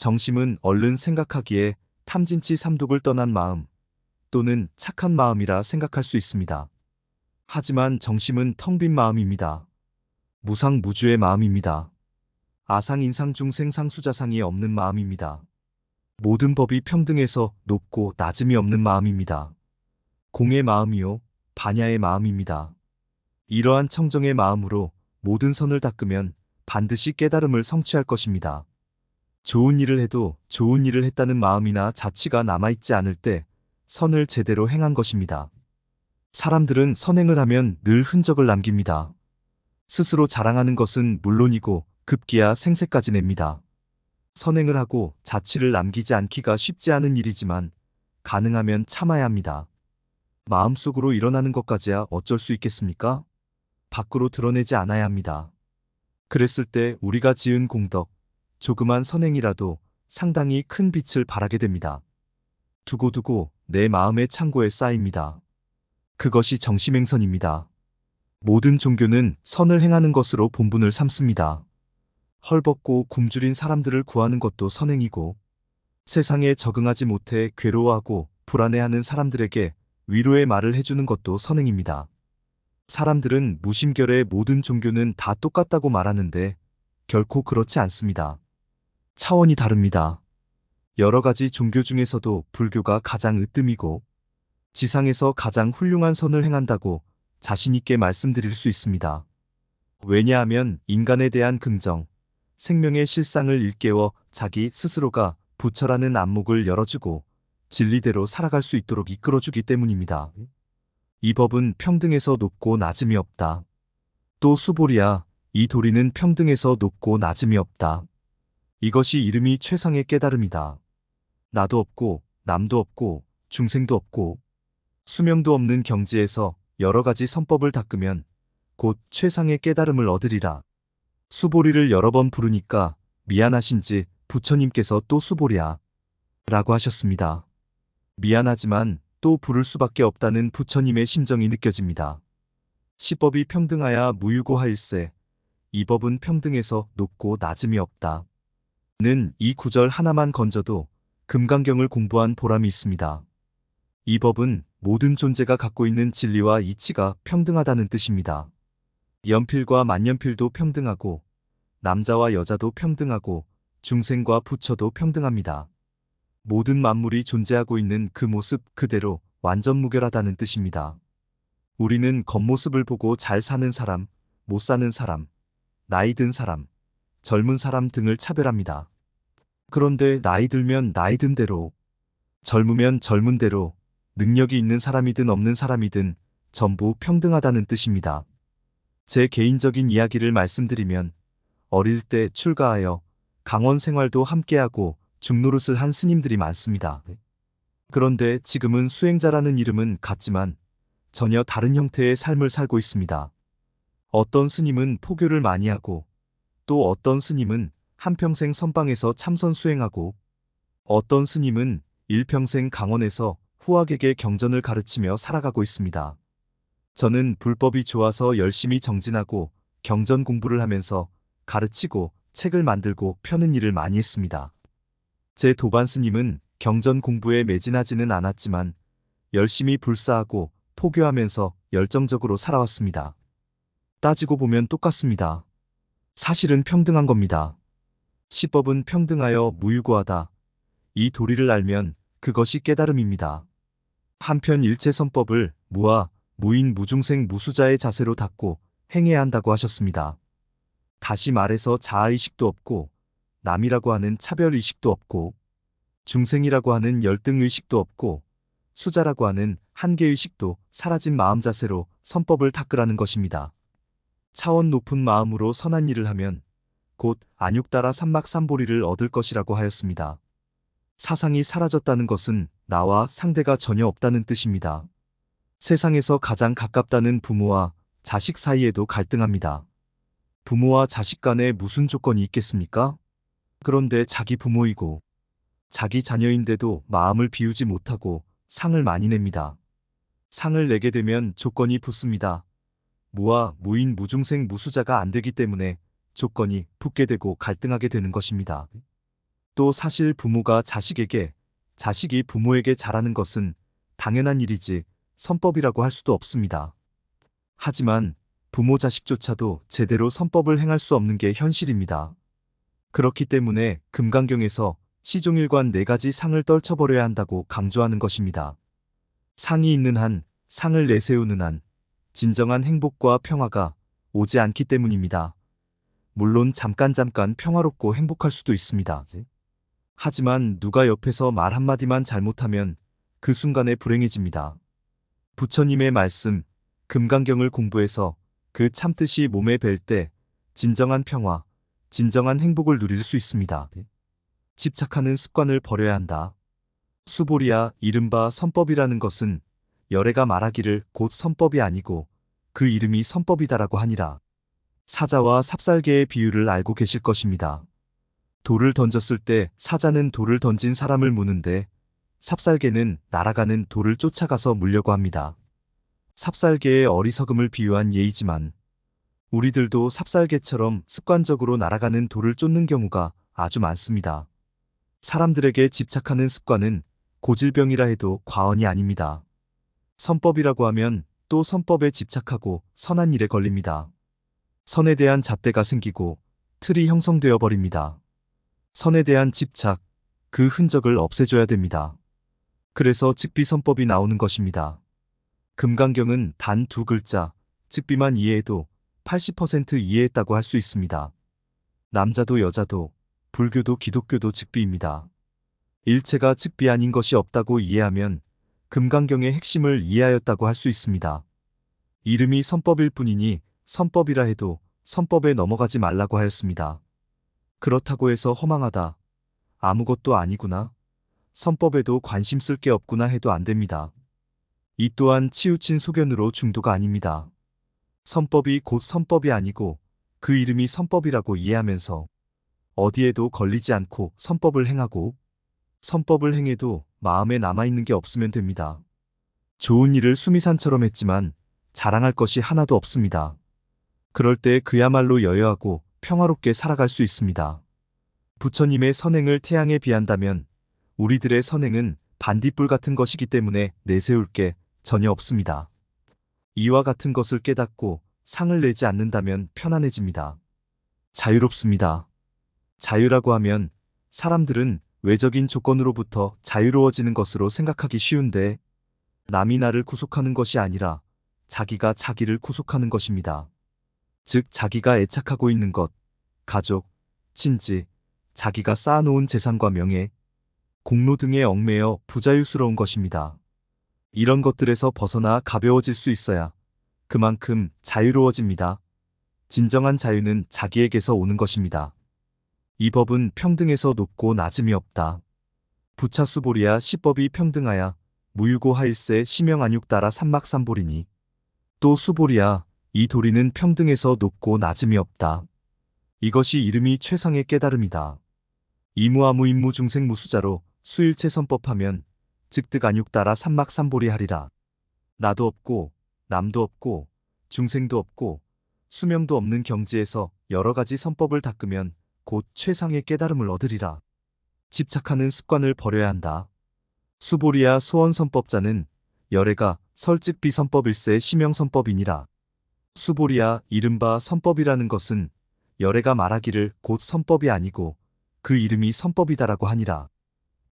정심은 얼른 생각하기에 탐진치 삼독을 떠난 마음 또는 착한 마음이라 생각할 수 있습니다. 하지만 정심은 텅 빈 마음입니다. 무상무주의 마음입니다. 아상인상중생상수자상이 없는 마음입니다. 모든 법이 평등해서 높고 낮음이 없는 마음입니다. 공의 마음이요, 반야의 마음입니다. 이러한 청정의 마음으로 모든 선을 닦으면 반드시 깨달음을 성취할 것입니다. 좋은 일을 해도 좋은 일을 했다는 마음이나 자취가 남아있지 않을 때 선을 제대로 행한 것입니다. 사람들은 선행을 하면 늘 흔적을 남깁니다. 스스로 자랑하는 것은 물론이고 급기야 생색까지 냅니다. 선행을 하고 자취를 남기지 않기가 쉽지 않은 일이지만 가능하면 참아야 합니다. 마음속으로 일어나는 것까지야 어쩔 수 있겠습니까? 밖으로 드러내지 않아야 합니다. 그랬을 때 우리가 지은 공덕, 조그만 선행이라도 상당히 큰 빛을 발하게 됩니다. 두고두고 내 마음의 창고에 쌓입니다. 그것이 정심행선입니다. 모든 종교는 선을 행하는 것으로 본분을 삼습니다. 헐벗고 굶주린 사람들을 구하는 것도 선행이고, 세상에 적응하지 못해 괴로워하고 불안해하는 사람들에게 위로의 말을 해주는 것도 선행입니다. 사람들은 무심결에 모든 종교는 다 똑같다고 말하는데 결코 그렇지 않습니다. 차원이 다릅니다. 여러 가지 종교 중에서도 불교가 가장 으뜸이고 지상에서 가장 훌륭한 선을 행한다고 자신있게 말씀드릴 수 있습니다. 왜냐하면 인간에 대한 긍정, 생명의 실상을 일깨워 자기 스스로가 부처라는 안목을 열어주고 진리대로 살아갈 수 있도록 이끌어주기 때문입니다. 이 법은 평등에서 높고 낮음이 없다. 또 수보리야, 이 도리는 평등에서 높고 낮음이 없다. 이것이 이름이 최상의 깨달음이다. 나도 없고 남도 없고 중생도 없고 수명도 없는 경지에서 여러 가지 선법을 닦으면 곧 최상의 깨달음을 얻으리라. 수보리를 여러 번 부르니까 미안하신지 부처님께서 또 수보랴 라고 하셨습니다. 미안하지만 또 부를 수밖에 없다는 부처님의 심정이 느껴집니다. 시법이 평등하야 무유고하일세. 이 법은 평등에서 높고 낮음이 없다. 는 이 구절 하나만 건져도 금강경을 공부한 보람이 있습니다. 이 법은 모든 존재가 갖고 있는 진리와 이치가 평등하다는 뜻입니다. 연필과 만년필도 평등하고 남자와 여자도 평등하고 중생과 부처도 평등합니다. 모든 만물이 존재하고 있는 그 모습 그대로 완전 무결하다는 뜻입니다. 우리는 겉모습을 보고 잘 사는 사람, 못 사는 사람, 나이 든 사람, 젊은 사람 등을 차별합니다. 그런데 나이 들면 나이 든 대로, 젊으면 젊은 대로, 능력이 있는 사람이든 없는 사람이든 전부 평등하다는 뜻입니다. 제 개인적인 이야기를 말씀드리면 어릴 때 출가하여 강원 생활도 함께하고 중노릇을 한 스님들이 많습니다. 그런데 지금은 수행자라는 이름은 같지만 전혀 다른 형태의 삶을 살고 있습니다. 어떤 스님은 포교를 많이 하고 또 어떤 스님은 한평생 선방에서 참선 수행하고 어떤 스님은 일평생 강원에서 후학에게 경전을 가르치며 살아가고 있습니다. 저는 불법이 좋아서 열심히 정진하고 경전 공부를 하면서 가르치고 책을 만들고 펴는 일을 많이 했습니다. 제 도반 스님은 경전 공부에 매진하지는 않았지만 열심히 불사하고 포교하면서 열정적으로 살아왔습니다. 따지고 보면 똑같습니다. 사실은 평등한 겁니다. 시법은 평등하여 무유고하다. 이 도리를 알면 그것이 깨달음입니다. 한편 일체선법을 무아, 무인, 무중생, 무수자의 자세로 닦고 행해야 한다고 하셨습니다. 다시 말해서 자아의식도 없고 남이라고 하는 차별의식도 없고 중생이라고 하는 열등의식도 없고 수자라고 하는 한계의식도 사라진 마음 자세로 선법을 닦으라는 것입니다. 차원 높은 마음으로 선한 일을 하면 곧 안욕따라 삼막삼보리를 얻을 것이라고 하였습니다. 사상이 사라졌다는 것은 나와 상대가 전혀 없다는 뜻입니다. 세상에서 가장 가깝다는 부모와 자식 사이에도 갈등합니다. 부모와 자식 간에 무슨 조건이 있겠습니까? 그런데 자기 부모이고 자기 자녀인데도 마음을 비우지 못하고 상을 많이 냅니다. 상을 내게 되면 조건이 붙습니다. 무아, 무인, 무중생, 무수자가 안 되기 때문에 조건이 붙게 되고 갈등하게 되는 것입니다. 또 사실 부모가 자식에게, 자식이 부모에게 잘하는 것은 당연한 일이지 선법이라고 할 수도 없습니다. 하지만 부모 자식조차도 제대로 선법을 행할 수 없는 게 현실입니다. 그렇기 때문에 금강경에서 시종일관 4가지 상을 떨쳐버려야 한다고 강조하는 것입니다. 상이 있는 한, 상을 내세우는 한, 진정한 행복과 평화가 오지 않기 때문입니다. 물론 잠깐 평화롭고 행복할 수도 있습니다. 하지만 누가 옆에서 말 한마디만 잘못하면 그 순간에 불행해집니다. 부처님의 말씀, 금강경을 공부해서 그 참뜻이 몸에 뵐 때 진정한 평화, 진정한 행복을 누릴 수 있습니다. 집착하는 습관을 버려야 한다. 수보리야, 이른바 선법이라는 것은 열애가 말하기를 곧 선법이 아니고 그 이름이 선법이다라고 하니라. 사자와 삽살개의 비유를 알고 계실 것입니다. 돌을 던졌을 때 사자는 돌을 던진 사람을 무는데 삽살개는 날아가는 돌을 쫓아가서 물려고 합니다. 삽살개의 어리석음을 비유한 예이지만 우리들도 삽살개처럼 습관적으로 날아가는 돌을 쫓는 경우가 아주 많습니다. 사람들에게 집착하는 습관은 고질병이라 해도 과언이 아닙니다. 선법이라고 하면 또 선법에 집착하고 선한 일에 걸립니다. 선에 대한 잣대가 생기고 틀이 형성되어 버립니다. 선에 대한 집착, 그 흔적을 없애줘야 됩니다. 그래서 즉비선법이 나오는 것입니다. 금강경은 단 2글자, 즉비만 이해해도 80% 이해했다고 할 수 있습니다. 남자도 여자도, 불교도 기독교도 즉비입니다. 일체가 즉비 아닌 것이 없다고 이해하면 금강경의 핵심을 이해하였다고 할 수 있습니다. 이름이 선법일 뿐이니 선법이라 해도 선법에 넘어가지 말라고 하였습니다. 그렇다고 해서 허망하다, 아무것도 아니구나, 선법에도 관심 쓸 게 없구나 해도 안 됩니다. 이 또한 치우친 소견으로 중도가 아닙니다. 선법이 곧 선법이 아니고 그 이름이 선법이라고 이해하면서 어디에도 걸리지 않고 선법을 행하고 선법을 행해도 마음에 남아있는 게 없으면 됩니다. 좋은 일을 수미산처럼 했지만 자랑할 것이 하나도 없습니다. 그럴 때 그야말로 여여하고 평화롭게 살아갈 수 있습니다. 부처님의 선행을 태양에 비한다면 우리들의 선행은 반딧불 같은 것이기 때문에 내세울 게 전혀 없습니다. 이와 같은 것을 깨닫고 상을 내지 않는다면 편안해집니다. 자유롭습니다. 자유라고 하면 사람들은 외적인 조건으로부터 자유로워지는 것으로 생각하기 쉬운데 남이 나를 구속하는 것이 아니라 자기가 자기를 구속하는 것입니다. 즉 자기가 애착하고 있는 것, 가족, 친지, 자기가 쌓아놓은 재산과 명예, 공로 등에 얽매여 부자유스러운 것입니다. 이런 것들에서 벗어나 가벼워질 수 있어야 그만큼 자유로워집니다. 진정한 자유는 자기에게서 오는 것입니다. 이 법은 평등에서 높고 낮음이 없다. 부차수보리야 시법이 평등하야 무유고 하일세 심영안육 따라 삼막삼보리니. 또 수보리야 이 도리는 평등에서 높고 낮음이 없다. 이것이 이름이 최상의 깨달음이다. 이무아무인무 중생무수자로 수일체 선법하면 즉득 안육 따라 삼막삼보리 하리라. 나도 없고 남도 없고 중생도 없고 수명도 없는 경지에서 여러 가지 선법을 닦으면 곧 최상의 깨달음을 얻으리라. 집착하는 습관을 버려야 한다. 수보리야 소원선법자는 열애가 설즉비선법일세 심영선법이니라. 수보리야 이른바 선법이라는 것은 열애가 말하기를 곧 선법이 아니고 그 이름이 선법이다라고 하니라.